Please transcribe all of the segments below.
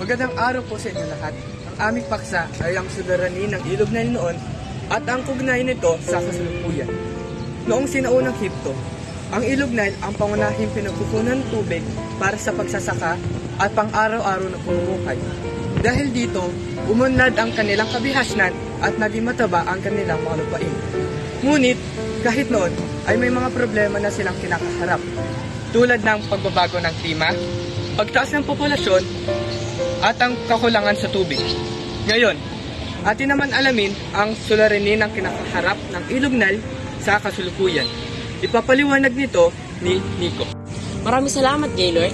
Magandang araw po sa inyo lahat. Ang aming paksa ay ang suliranin ng Ilog Nile noon at ang ugnayan nito sa kasalukuyan. Noong sinaunang Hipto, ang Ilog Nile ang pangunahing pinagkukunan ng tubig para sa pagsasaka at pang-araw-araw na pamumuhay. Dahil dito, umunlad ang kanilang kabihasnan at naging mataba ang kanilang mga lupain. Ngunit, kahit noon, ay may mga problema na silang kinakaharap, tulad ng pagbabago ng klima, pagtaas ng populasyon, at ang kakulangan sa tubig. Ngayon, atin naman alamin ang suliranin ng kinakaharap ng Ilog Nile sa kasalukuyan. Ipapaliwanag nito ni Nico. Maraming salamat, Gaylord.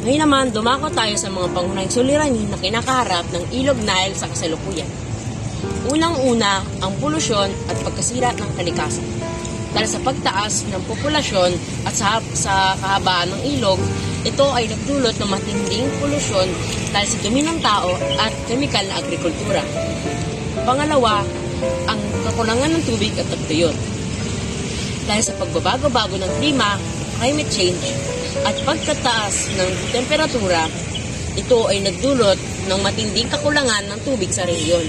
Ngayon naman, dumako tayo sa mga pangunahing suliranin na kinakaharap ng Ilog Nile sa kasalukuyan. Unang-una, ang polusyon at pagkasira ng kalikasan. Dahil sa pagtaas ng populasyon at sa kahabaan ng ilog, ito ay nagdulot ng matinding polusyon dahil sa dumi ng tao at kemikal na agrikultura. Pangalawa, ang kakulangan ng tubig at tagtuyot. Dahil sa pagbabago-bago ng klima, climate change, at pagkataas ng temperatura, ito ay nagdulot ng matinding kakulangan ng tubig sa rehiyon,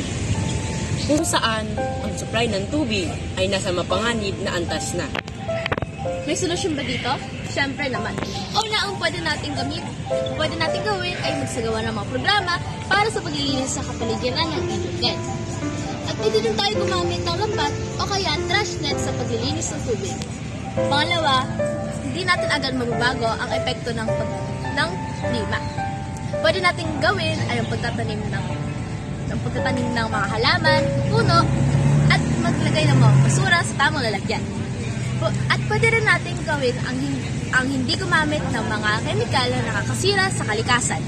kung saan ang supply ng tubig ay nasa mapanganib na antas na. May solusyon ba dito? Siyempre naman. Una, ang pwede nating gawin ay magsagawa ng mga programa para sa paglilinis sa kapaligiran ng ilog Nile. At pwede din tayo gumamit ng lambat o kaya trash net sa paglilinis ng tubig. Pangalawa, hindi natin agad mababago ang epekto ng klima. Pwede nating gawin ay ang pagtatanim ng mga halaman, puno, at maglagay ng mga basura sa tamang lalagyan. At pwede rin natin gawin ang hindi gumamit ng mga kemikal na nakakasira sa kalikasan.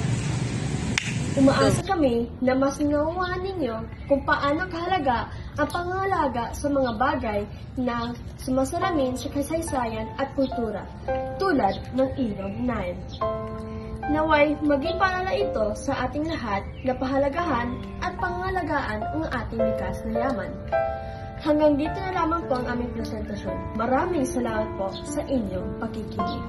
Umaasa kami na mas naunawaan ninyo kung paano kahalaga ang pangangalaga sa mga bagay na sumasalamin sa kasaysayan at kultura, tulad ng Ilog Nile. Naway maging paalala ito sa ating lahat na pahalagahan at pangangalagaan ang ating likas na yaman. Hanggang dito na lamang po ang aming presentasyon. Maraming salamat po sa inyong pakikinig.